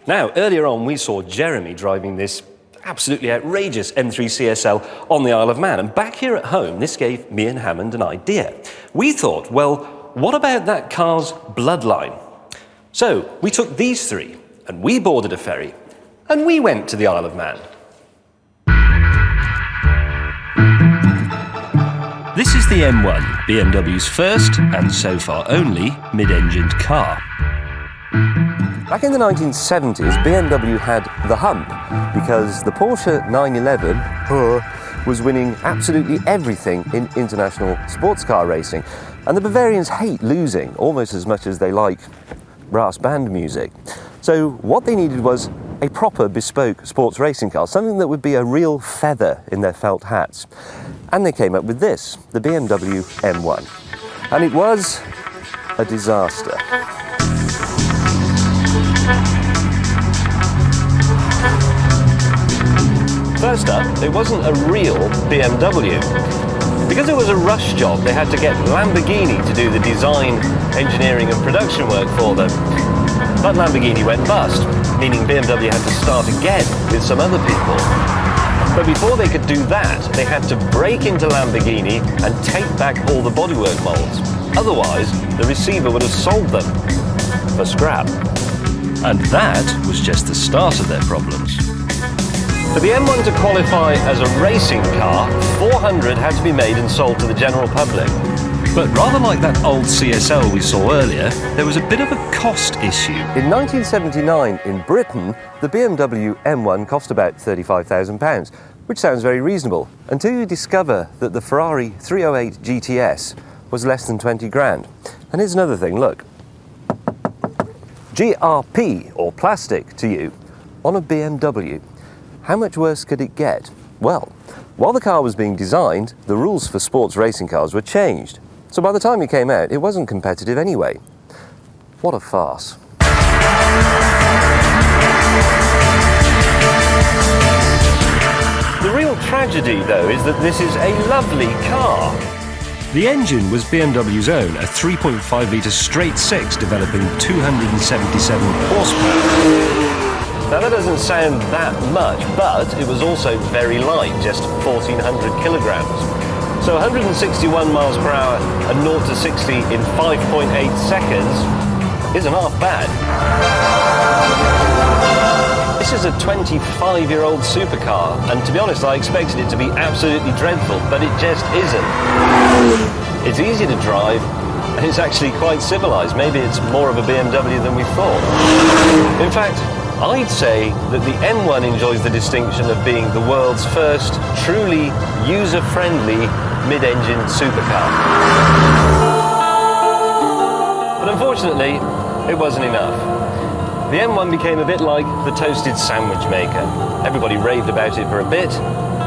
Now, earlier on, we saw Jeremy driving this absolutely outrageous M3 CSL on the Isle of Man. And back here at home, this gave me and Hammond an idea. We thought, well, what about that car's bloodline? So we took these three and we boarded a ferry and we went to the Isle of Man. This is the M1, BMW's first and so far only mid-engined car. Back in the 1970s, BMW had the hump because the Porsche 911 was winning absolutely everything in international sports car racing. And the Bavarians hate losing almost as much as they like brass band music. So what they needed was a proper bespoke sports racing car, something that would be a real feather in their felt hats. And they came up with this, the BMW M1. And it was a disaster. First up, it wasn't a real BMW. Because it was a rush job, they had to get Lamborghini to do the design, engineering and production work for them. But Lamborghini went bust, meaning BMW had to start again with some other people. But before they could do that, they had to break into Lamborghini and take back all the bodywork molds. Otherwise, the receiver would have sold them for scrap. And that was just the start of their problems. For the M1 to qualify as a racing car, 400 had to be made and sold to the general public. But rather like that old CSL we saw earlier, there was a bit of a cost issue. In 1979 in Britain, the BMW M1 cost about £35,000, which sounds very reasonable, until you discover that the Ferrari 308 GTS was less than 20 grand. And here's another thing, look. GRP, or plastic to you, on a BMW. How much worse could it get? Well, while the car was being designed, the rules for sports racing cars were changed. So by the time it came out, it wasn't competitive anyway. What a farce. The real tragedy, though, is that this is a lovely car. The engine was BMW's own, a 3.5-litre straight-six developing 277 horsepower. Now that doesn't sound that much, but it was also very light, just 1,400 kilograms. So 161 miles per hour and 0 to 60 in 5.8 seconds isn't half bad. This is a 25-year-old supercar, and to be honest, I expected it to be absolutely dreadful, but it just isn't. It's easy to drive, and it's actually quite civilized. Maybe it's more of a BMW than we thought. In fact, I'd say that the M1 enjoys the distinction of being the world's first truly user-friendly mid-engine supercar. But unfortunately, it wasn't enough. The M1 became a bit like the toasted sandwich maker. Everybody raved about it for a bit,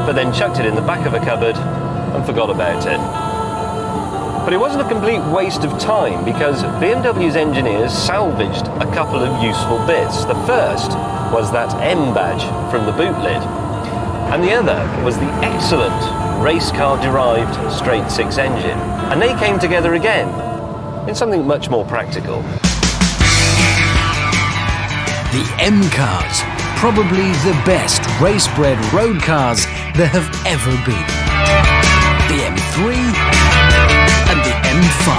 but then chucked it in the back of a cupboard and forgot about it. But it wasn't a complete waste of time, because BMW's engineers salvaged a couple of useful bits. The first was that M badge from the boot lid, and the other was the excellent race car-derived straight-six engine. And they came together again in something much more practical. The M cars, probably the best race-bred road cars there have ever been. The M3 and the M5.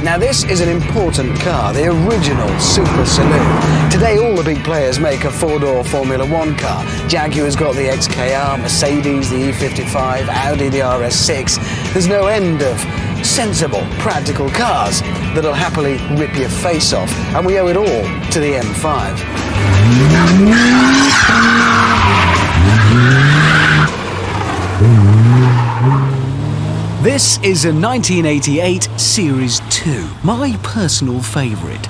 Now this is an important car, the original Super Saloon. Today all the big players make a four-door Formula One car. Jaguar's got the XKR, Mercedes, the E55, Audi, the RS6. There's no end of sensible, practical cars that'll happily rip your face off, and we owe it all to the M5. This is a 1988 Series 2, my personal favourite.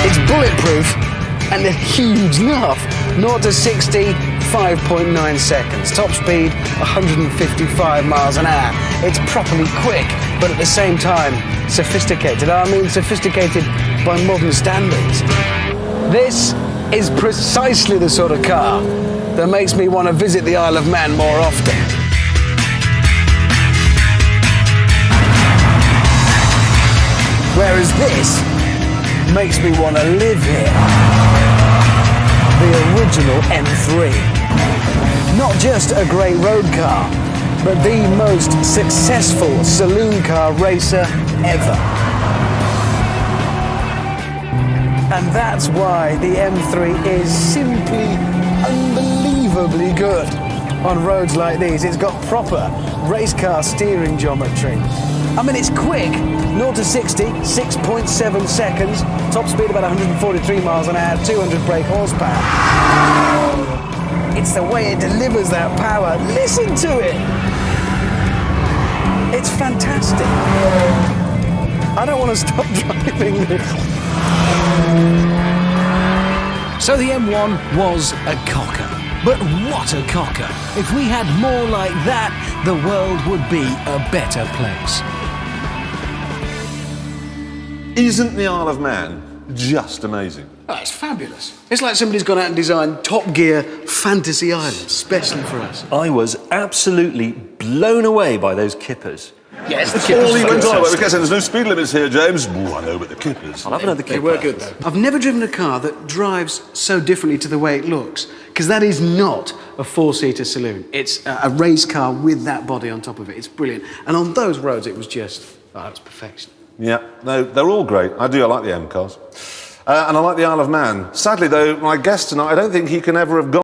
It's bulletproof and a huge laugh. 0 to 60, 5.9 seconds. Top speed, 155 miles an hour. It's properly quick, but at the same time, sophisticated. I mean, sophisticated by modern standards. This is precisely the sort of car that makes me want to visit the Isle of Man more often. Whereas this makes me want to live here. The original M3. Not just a great road car, but the most successful saloon car racer ever. And that's why the M3 is simply unbelievably good on roads like these. It's got proper race car steering geometry. I mean, it's quick. 0 to 60, 6.7 seconds. Top speed about 143 miles an hour, 200 brake horsepower. It's the way it delivers that power. Listen to it. It's fantastic. I don't want to stop driving this. So the M1 was a cocker. But what a cocker. If we had more like that, the world would be a better place. Isn't the Isle of Man just amazing? Oh, it's fabulous. It's like somebody's gone out and designed Top Gear Fantasy Island, especially for us. I was absolutely blown away by those kippers. Yes, the All Kippers. he went on, we kept saying there's no speed limits here, James. Ooh, I know, but the Kippers. I'll have another They kipper. were good, though. I've never driven a car that drives so differently to the way it looks, because that is not a four-seater saloon. It's a race car with that body on top of it. It's brilliant. And on those roads, it was just, oh, it was perfection. Yeah, no, they're all great. I like the M cars. And I like the Isle of Man. Sadly, though, my guest tonight, I don't think he can ever have gone